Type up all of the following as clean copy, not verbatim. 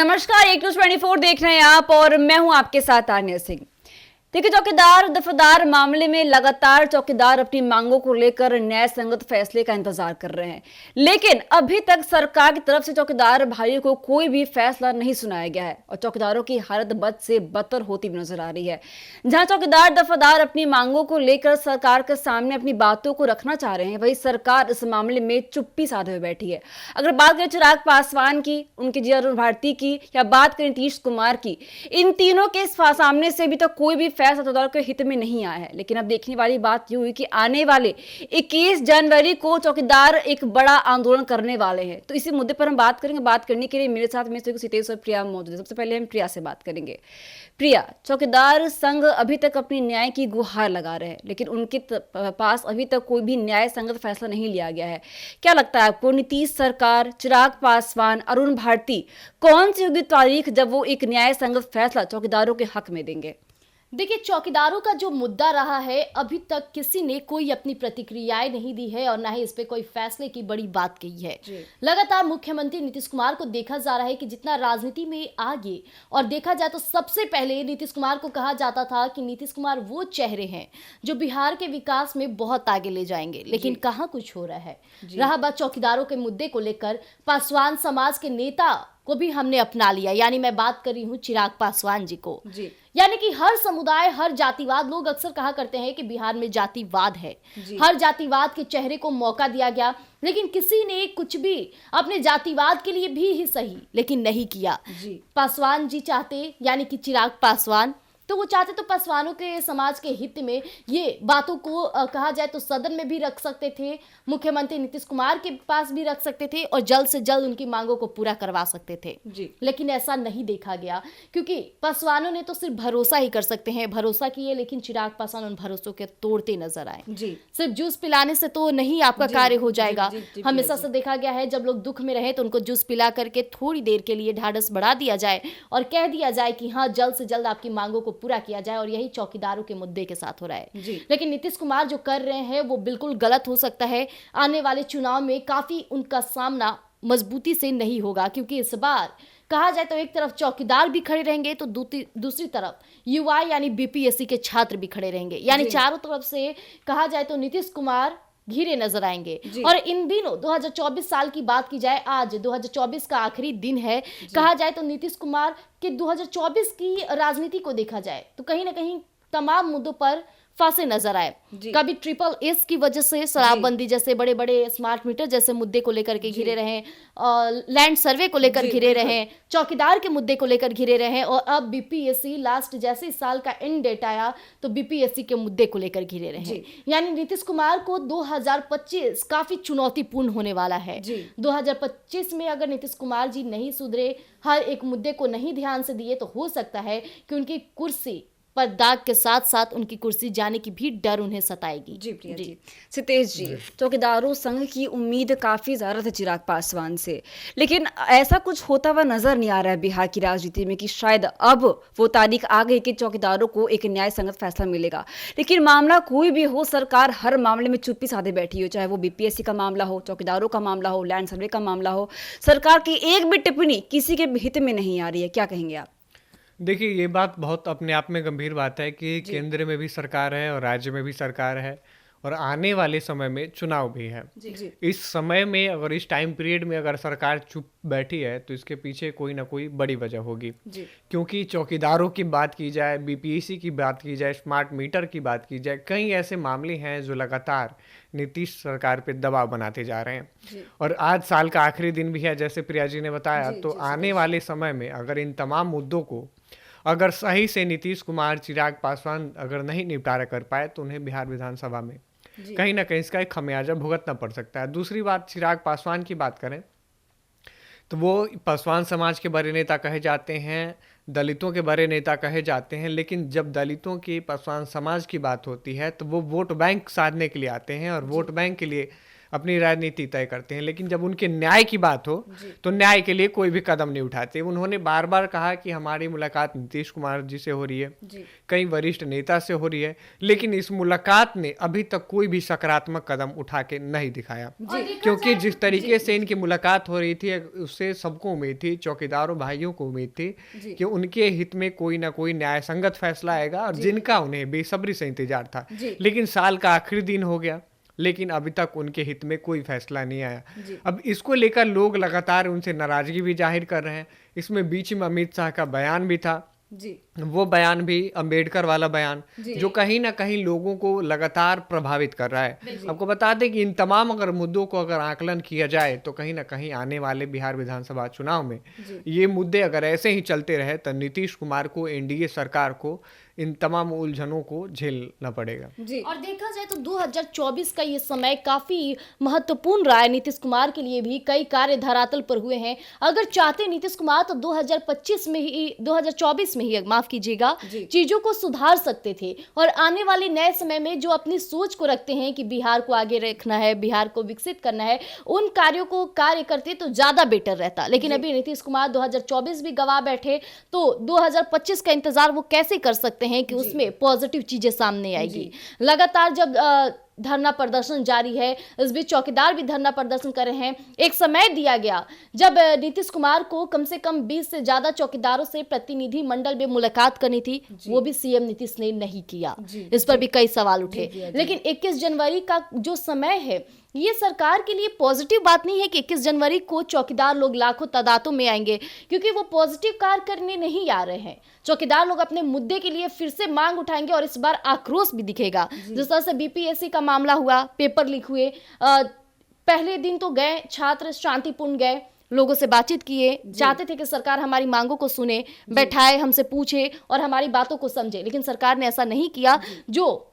नमस्कार, एक न्यूज 24 देख रहे हैं आप और मैं हूं आपके साथ आन्या सिंह। देखिए, चौकीदार दफादार मामले में लगातार चौकीदार अपनी मांगों को लेकर न्याय संगत फैसले का इंतजार कर रहे हैं, लेकिन अभी तक सरकार की तरफ से चौकीदार भाइयों को कोई भी फैसला नहीं सुनाया गया है और चौकीदारों की हालत बद से बदतर होती भी नजर आ रही है। जहां चौकीदार दफादार अपनी मांगों को लेकर सरकार के सामने अपनी बातों को रखना चाह रहे हैं, वही सरकार इस मामले में चुप्पी साधे हुए बैठी है। अगर बात करें चिराग पासवान की, उनकी जी अरुण भारती की, या बात करें नीतीश कुमार की, इन तीनों के सामने से अभी तक कोई भी फैसला चौकीदारों के हित में नहीं आया है। लेकिन अब देखने वाली बात यूं हुई कि आने वाले 21 जनवरी को चौकीदार एक बड़ा आंदोलन करने वाले हैं। तो इसी मुद्दे पर हम बात करेंगे। बात करने के लिए मेरे साथ में सितेश और प्रिया मौजूद है। सबसे पहले हम प्रिया से बात करेंगे। प्रिया, चौकीदार संघ अभी तक अपनी न्याय की गुहार लगा रहे हैं, लेकिन उनके पास अभी तक कोई भी न्याय संगत फैसला नहीं लिया गया है। क्या लगता है आपको, नीतीश सरकार, चिराग पासवान, अरुण भारती, कौन सी होगी तारीख जब वो एक न्याय संगत फैसला चौकीदारों के हक में देंगे? देखिए, चौकीदारों का जो मुद्दा रहा है, अभी तक किसी ने कोई अपनी प्रतिक्रियाएं नहीं दी है और ना ही इस पे कोई फैसले की बड़ी बात कही है। लगातार मुख्यमंत्री नीतीश कुमार को देखा जा रहा है कि जितना राजनीति में आगे, और देखा जाए तो सबसे पहले नीतीश कुमार को कहा जाता था कि नीतीश कुमार वो चेहरे हैं जो बिहार के विकास में बहुत आगे ले जाएंगे, लेकिन कहाँ कुछ हो रहा है। रहा बात चौकीदारों के मुद्दे को लेकर, पासवान समाज के नेता को भी हमने अपना लिया, यानी मैं बात कर रही हूँ चिराग पासवान जी को। यानी कि हर समुदाय, हर जातिवाद, लोग अक्सर कहा करते हैं कि बिहार में जातिवाद है, हर जातिवाद के चेहरे को मौका दिया गया, लेकिन किसी ने कुछ भी अपने जातिवाद के लिए भी ही सही लेकिन नहीं किया। पासवान जी चाहते, यानी कि चिराग पासवान, तो वो चाहते तो पासवानों के समाज के हित में ये बातों को कहा जाए तो सदन में भी रख सकते थे, मुख्यमंत्री नीतीश कुमार के पास भी रख सकते थे और जल्द से जल्द उनकी मांगों को पूरा करवा सकते थे। लेकिन ऐसा नहीं देखा गया, क्योंकि पासवानों ने तो सिर्फ भरोसा ही कर सकते हैं, भरोसा किए, लेकिन चिराग पासवान उन भरोसों के तोड़ते नजर आए। सिर्फ जूस पिलाने से तो नहीं आपका कार्य हो जाएगा। हमेशा से देखा गया है, जब लोग दुख में रहे तो उनको जूस पिला करके थोड़ी देर के लिए ढाढ़स बढ़ा दिया जाए और कह दिया जाए कि हाँ, जल्द से जल्द आपकी मांगों को पूरा किया जाए, और यही चौकीदारों के मुद्दे के साथ हो रहा है। लेकिन नीतीश कुमार जो कर रहे हैं वो बिल्कुल गलत हो सकता है। आने वाले चुनाव में काफी उनका सामना मजबूती से नहीं होगा, क्योंकि इस बार कहा जाए तो एक तरफ चौकीदार भी खड़े रहेंगे तो दूसरी तरफ युवा यानी बीपीएससी के छात्र भी खड़े रहेंगे, यानी चारों तरफ से कहा जाए तो नीतीश कुमार घिरे नजर आएंगे। और इन दिनों 2024 साल की बात की जाए, आज 2024 का आखिरी दिन है, कहा जाए तो नीतीश कुमार के 2024 की राजनीति को देखा जाए तो कहीं ना कहीं तमाम मुद्दों पर फांसे नजर आए। कभी ट्रिपल एस की वजह से शराबबंदी जैसे बड़े बड़े स्मार्ट मीटर जैसे मुद्दे को लेकर के घिरे रहे, लैंड सर्वे को लेकर घिरे रहे, चौकीदार के मुद्दे को लेकर घिरे रहे, और अब बीपीएससी लास्ट जैसे इस साल का एंड डेट आया तो बीपीएससी के मुद्दे को लेकर घिरे रहे। यानी नीतीश कुमार को 2025 काफी चुनौतीपूर्ण होने वाला है। 2025 में अगर नीतीश कुमार जी नहीं सुधरे, हर एक मुद्दे को नहीं ध्यान से दिए, तो हो सकता है कि उनकी कुर्सी पर दाग के साथ साथ उनकी कुर्सी जाने की भी डर उन्हें सताएगी। जी। सितेश जी, चौकीदारों संघ की उम्मीद काफी ज्यादा थी चिराग पासवान से, लेकिन ऐसा कुछ होता हुआ नजर नहीं आ रहा है बिहार की राजनीति में कि शायद अब वो तारीख आ गई कि चौकीदारों को एक न्याय संगत फैसला मिलेगा। लेकिन मामला कोई भी हो, सरकार हर मामले में चुप्पी साधे बैठी हो, चाहे वो बीपीएससी का मामला हो, चौकीदारों का मामला हो, लैंड सर्वे का मामला हो, सरकार की एक भी टिप्पणी किसी के हित में नहीं आ रही है। क्या कहेंगे आप? देखिए, ये बात बहुत अपने आप में गंभीर बात है कि केंद्र में भी सरकार है और राज्य में भी सरकार है, और आने वाले समय में चुनाव भी है। इस समय में, अगर इस टाइम पीरियड में अगर सरकार चुप बैठी है तो इसके पीछे कोई ना कोई बड़ी वजह होगी। क्योंकि चौकीदारों की बात की जाए, बीपीएससी की बात की जाए, स्मार्ट मीटर की बात की जाए, कई ऐसे मामले हैं जो लगातार नीतीश सरकार पे दबाव बनाते जा रहे हैं। और आज साल का आखिरी दिन भी है, जैसे प्रिया जी ने बताया, तो आने वाले समय में अगर इन तमाम मुद्दों को अगर सही से नीतीश कुमार, चिराग पासवान अगर नहीं निपटारा कर पाए तो उन्हें बिहार विधानसभा में कहीं ना कहीं इसका एक खमियाजा भुगतना पड़ सकता है। दूसरी बात, चिराग पासवान की बात करें तो वो पासवान समाज के बड़े नेता कहे जाते हैं, दलितों के बड़े नेता कहे जाते हैं, लेकिन जब दलितों की, पासवान समाज की बात होती है तो वो वोट बैंक साधने के लिए आते हैं और वोट बैंक के लिए अपनी राजनीति तय करते हैं, लेकिन जब उनके न्याय की बात हो तो न्याय के लिए कोई भी कदम नहीं उठाते। उन्होंने बार बार कहा कि हमारी मुलाकात नीतीश कुमार जी से हो रही है, कई वरिष्ठ नेता से हो रही है, लेकिन इस मुलाकात ने अभी तक कोई भी सकारात्मक कदम उठा के नहीं दिखाया। क्योंकि जिस तरीके से इनकी मुलाकात हो रही थी उससे सबको उम्मीद थी, चौकीदारों भाइयों को उम्मीद थी कि उनके हित में कोई ना कोई न्याय संगत फैसला आएगा, और जिनका उन्हें बेसब्री से इंतजार था। लेकिन साल का आखिरी दिन हो गया, लेकिन अभी तक उनके हित में कोई फैसला नहीं आया। अब इसको लेकर लोग लगातार उनसे नाराजगी भी जाहिर कर रहे हैं। इसमें बीच में अमित शाह का बयान भी था, वो बयान भी अंबेडकर वाला बयान, जो कहीं ना कहीं लोगों को लगातार प्रभावित कर रहा है। आपको बता दें कि इन तमाम अगर मुद्दों को अगर आकलन किया जाए तो कहीं ना कहीं आने वाले बिहार विधानसभा चुनाव में ये मुद्दे अगर ऐसे ही चलते रहे तो नीतीश कुमार को, एनडीए सरकार को इन तमाम उलझनों को झेलना पड़ेगा। और देखा जाए तो 2024 का ये समय काफी महत्वपूर्ण रहा है नीतीश कुमार के लिए भी। कई कार्य धरातल पर हुए हैं। अगर चाहते नीतीश कुमार तो 2024 में ही माफ कीजिएगा, चीजों को सुधार सकते थे, और आने वाले नए समय में जो अपनी सोच को रखते हैं कि बिहार को आगे रखना है, बिहार को विकसित करना है, उन कार्यों को कार्य करते तो ज्यादा बेटर रहता। लेकिन अभी नीतीश कुमार 2024 भी गवा बैठे, तो 2025 का इंतजार वो कैसे कर सकते हैं कि उसमें पॉजिटिव चीजें सामने आएगी। लगातार जब धरना प्रदर्शन जारी है, इस बीच चौकीदार भी धरना प्रदर्शन कर रहे हैं। एक समय दिया गया जब नीतीश कुमार को कम से कम 20 से ज्यादा चौकीदारों से प्रतिनिधि मंडल में मुलाकात करनी थी, वो भी सीएम नीतीश ने नहीं किया। इस पर भी कई सवाल उठे। लेकिन 21 जनवरी का जो समय है, ये सरकार के लिए पॉजिटिव बात नहीं है कि 21 जनवरी को चौकीदार लोग लाखों तादादों में आएंगे, क्योंकि वो पॉजिटिव कार्य करने नहीं आ रहे हैं। चौकीदार लोग अपने मुद्दे के लिए फिर से मांग उठाएंगे, और इस बार आक्रोश भी दिखेगा। जिस तरह से बीपीएससी का मामला हुआ, पेपर लीक हुए, पहले दिन तो गए छात्र शांतिपूर्ण गए, लोगों से बातचीत किए, चाहते थे कि सरकार हमारी मांगों को सुने, बैठाए, हमसे पूछे और हमारी बातों को समझे, लेकिन सरकार ने ऐसा नहीं किया। जो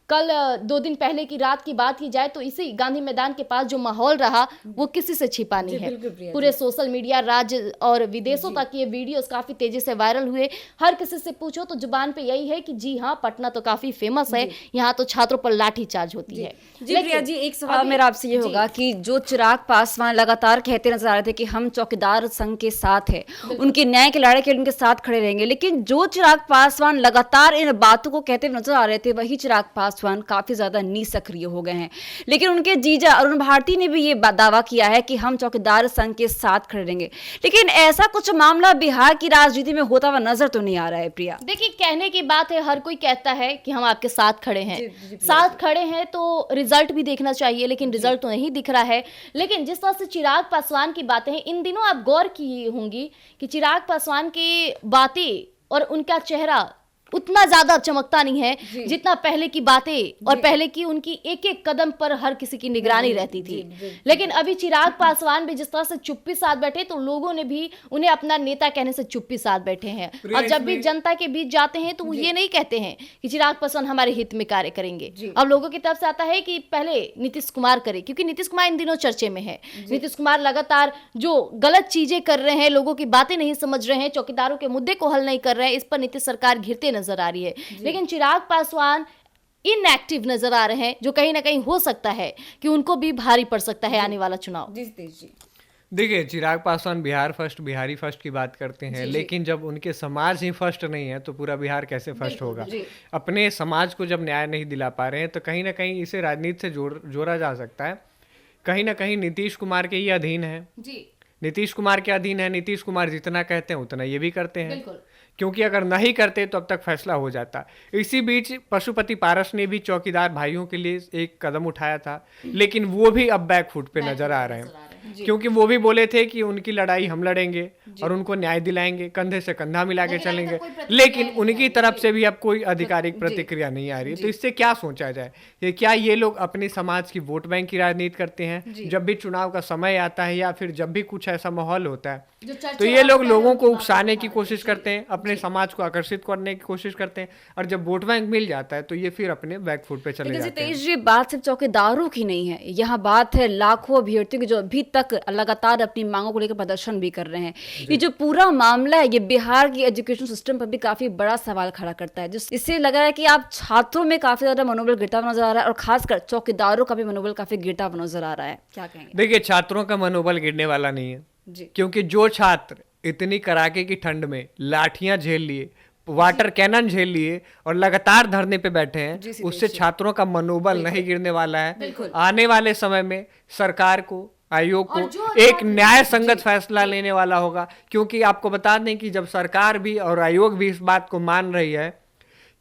कल 2 दिन पहले की रात की बात की जाए तो इसी गांधी मैदान के पास जो माहौल रहा वो किसी से छिपा नहीं है। पूरे सोशल मीडिया, राज्य और विदेशों तक ये वीडियोस काफी तेजी से वायरल हुए। हर किसी से पूछो तो जुबान पे यही है कि जी हाँ, पटना तो काफी फेमस है, यहाँ तो छात्रों पर लाठीचार्ज होती है। जी प्रिया जी, एक सवाल मेरा आपसे ये होगा कि जो चिराग पासवान लगातार कहते नजर आ रहे थे कि हम चौकीदार संघ के साथ है, उनके न्याय के लड़ाई के लिए उनके साथ खड़े रहेंगे, लेकिन जो चिराग पासवान लगातार इन बातों को कहते नजर आ रहे थे, वही चिराग पासवान काफी ज्यादा निसक्रिय हो गए हैं। लेकिन उनके जीजा अरुण भारती ने भी ये दावा किया है कि हम चौकीदार संघ के साथ खड़े रहेंगे, लेकिन ऐसा कुछ मामला बिहार की राजनीति में होता हुआ नजर तो नहीं आ रहा है। प्रिया, देखिए, कहने की बात है, हर कोई कहता है कि हम आपके साथ खड़े हैं, साथ खड़े हैं, तो रिजल्ट भी देखना चाहिए, लेकिन रिजल्ट तो नहीं दिख रहा है। लेकिन जिस तरह से चिराग पासवान की बातें हैं, इन दिनों आप गौर की होंगी कि चिराग पासवान की बातें और उनका चेहरा उतना ज्यादा चमकता नहीं है जितना पहले की बातें और पहले की उनकी एक एक कदम पर हर किसी की निगरानी रहती थी। लेकिन अभी चिराग पासवान भी जिस तरह से चुप्पी साथ बैठे, तो लोगों ने भी उन्हें अपना नेता कहने से चुप्पी साथ बैठे हैं। और जब भी जनता के बीच जाते हैं तो वो ये नहीं कहते हैं कि चिराग पासवान हमारे हित में कार्य करेंगे। अब लोगों की तरफ से आता है कि पहले नीतीश कुमार करे, क्योंकि नीतीश कुमार इन दिनों चर्चे में है। नीतीश कुमार लगातार जो गलत चीजें कर रहे हैं, लोगों की बातें नहीं समझ रहे हैं, चौकीदारों के मुद्दे को हल नहीं कर रहे हैं, इस पर नीतीश सरकार घिरते नजर आ रही है। लेकिन चिराग पासवान इनएक्टिव नजर आ रहे हैं, जो कहीं ना कहीं हो सकता है कि उनको भी भारी पड़ सकता है आने वाला चुनाव। देखिए, चिराग पासवान बिहार फर्स्ट, बिहारी फर्स्ट की बात करते हैं, लेकिन जब उनके समाज ही फर्स्ट नहीं है तो पूरा बिहार कैसे फर्स्ट होगा। अपने समाज को जब न्याय नहीं दिला पा रहे हैं तो कहीं ना कहीं इसे राजनीति से जोड़ा जा सकता है। कहीं ना कहीं नीतीश कुमार के ही अधीन है, नीतीश कुमार के अधीन है। नीतीश कुमार जितना कहते हैं उतना ये भी करते हैं, क्योंकि अगर नहीं करते तो अब तक फैसला हो जाता। इसी बीच पशुपति पारस ने भी चौकीदार भाइयों के लिए एक कदम उठाया था, लेकिन वो भी अब बैकफुट पे नजर आ रहे हैं, क्योंकि वो भी बोले थे कि उनकी लड़ाई हम लड़ेंगे और उनको न्याय दिलाएंगे, कंधे से कंधा मिला के चलेंगे, लेकिन उनकी तरफ से भी अब कोई आधिकारिक प्रतिक्रिया नहीं आ रही। तो इससे क्या सोचा जाए कि क्या ये लोग अपने समाज की वोट बैंक की राजनीति करते हैं? जब भी चुनाव का समय आता है या फिर जब भी कुछ ऐसा माहौल होता है तो ये लोग लोगों को उकसाने की कोशिश करते हैं, अपने समाज को आकर्षित करने की कोशिश करते हैं, और जब वोट बैंक मिल जाता है तो ये फिर अपने बैकफुट पे चले जाते हैं। ये बात सिर्फ चौकीदारों की नहीं है, यहाँ बात है लाखों अभ्यर्थियों की जो अभी तक लगातार अपनी मांगों को लेकर प्रदर्शन भी कर रहे हैं। ये जो पूरा मामला है, ये बिहार की एजुकेशन सिस्टम पर भी काफी बड़ा सवाल खड़ा करता है, जिस इससे लग रहा है कि आप छात्रों में काफी ज्यादा मनोबल गिरता हुआ नजर आ रहा है और खासकर चौकीदारों का भी मनोबल काफी गिरता हुआ नजर आ रहा है। क्या कहेंगे? देखिए, छात्रों का मनोबल गिरने वाला नहीं है जी, क्योंकि जो छात्र इतनी कड़ाके की ठंड में लाठियां झेल लिए, वाटर कैनन झेल लिए और लगातार धरने पे बैठे हैं, उससे छात्रों का मनोबल नहीं गिरने वाला है। आने वाले समय में सरकार को, आयोग को एक न्याय संगत फैसला लेने वाला होगा, क्योंकि आपको बता दें कि जब सरकार भी और आयोग भी इस बात को मान रही है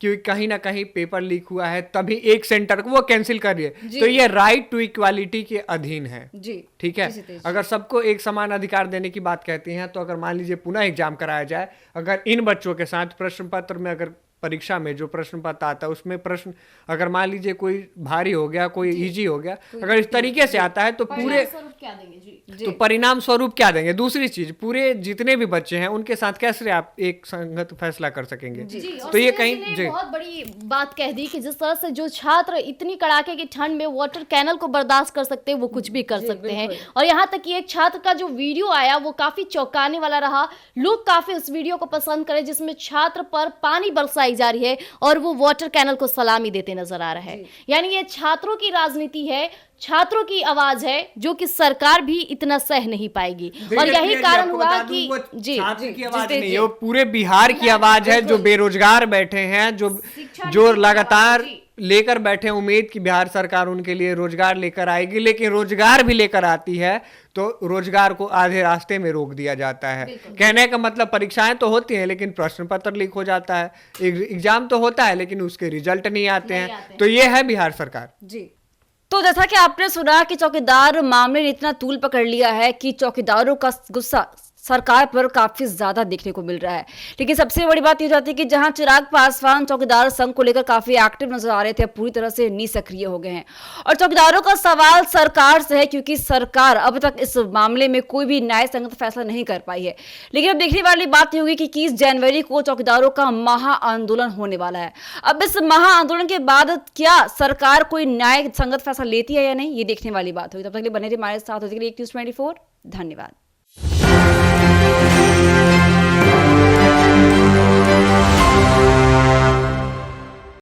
कि कहीं ना कहीं पेपर लीक हुआ है, तभी एक सेंटर को वो कैंसिल कर रही है, तो ये राइट टू इक्वालिटी के अधीन है। जी, ठीक है। अगर सबको एक समान अधिकार देने की बात कहती हैं, तो अगर मान लीजिए पुनः एग्जाम कराया जाए, अगर इन बच्चों के साथ प्रश्न पत्र में, अगर परीक्षा में जो प्रश्न पत्र आता है उसमें प्रश्न अगर मान लीजिए कोई भारी हो गया, कोई इजी हो गया, अगर इस तरीके से आता है तो पूरे क्या देंगे जी? तो परिणाम स्वरूप क्या देंगे? दूसरी चीज, पूरे जितने भी बच्चे हैं उनके साथ कैसे आप एक संगत फैसला कर सकेंगे? तो ये कहीं बहुत बड़ी बात कह दी कि जिस तरह से जो छात्र इतनी कड़ाके की ठंड में वाटर कैनल को बर्दाश्त कर सकते हैं, वो कुछ भी कर सकते हैं। और यहाँ तक कि एक छात्र का जो वीडियो आया वो काफी चौंकाने वाला रहा, लोग काफी उस वीडियो को पसंद करे, जिसमें छात्र पर पानी बरसाई जा रही है और वो वाटर कैनल को सलामी देते नजर आ रहा है। यानी ये छात्रों की राजनीति है, छात्रों की आवाज है, जो कि सरकार भी इतना सह नहीं पाएगी। और यही कारण हुआ कि छात्र की आवाज नहीं है, वो पूरे बिहार की आवाज है, जो बेरोजगार बैठे हैं, जो लगातार लेकर बैठे हैं उम्मीद कि बिहार सरकार उनके लिए रोजगार लेकर आएगी, लेकिन रोजगार भी लेकर आती है तो रोजगार को आधे रास्ते में रोक दिया जाता है। कहने का मतलब परीक्षाएं तो होती हैं लेकिन प्रश्न पत्र लीक हो जाता है, एग्जाम तो होता है लेकिन उसके रिजल्ट नहीं आते हैं। तो ये है बिहार सरकार। जी, तो जैसा कि आपने सुना कि चौकीदार मामले ने इतना तूल पकड़ लिया है कि चौकीदारों का गुस्सा सरकार पर काफी ज्यादा देखने को मिल रहा है। लेकिन सबसे बड़ी बात ये जाती है कि जहां चिराग पासवान चौकीदार संघ को लेकर काफी एक्टिव नजर आ रहे थे, पूरी तरह से निष्क्रिय हो गए हैं। और चौकीदारों का सवाल सरकार से है, क्योंकि सरकार अब तक इस मामले में कोई भी न्याय संगत फैसला नहीं कर पाई है। लेकिन अब देखने वाली बात ये होगी कि 21 जनवरी को चौकीदारों का महा आंदोलन होने वाला है। अब इस महा आंदोलन के बाद क्या सरकार कोई न्याय संगत फैसला लेती है या नहीं, ये देखने वाली बात होगी। तब तक के लिए बने रहिए हमारे साथ। एक न्यूज़ 24। धन्यवाद।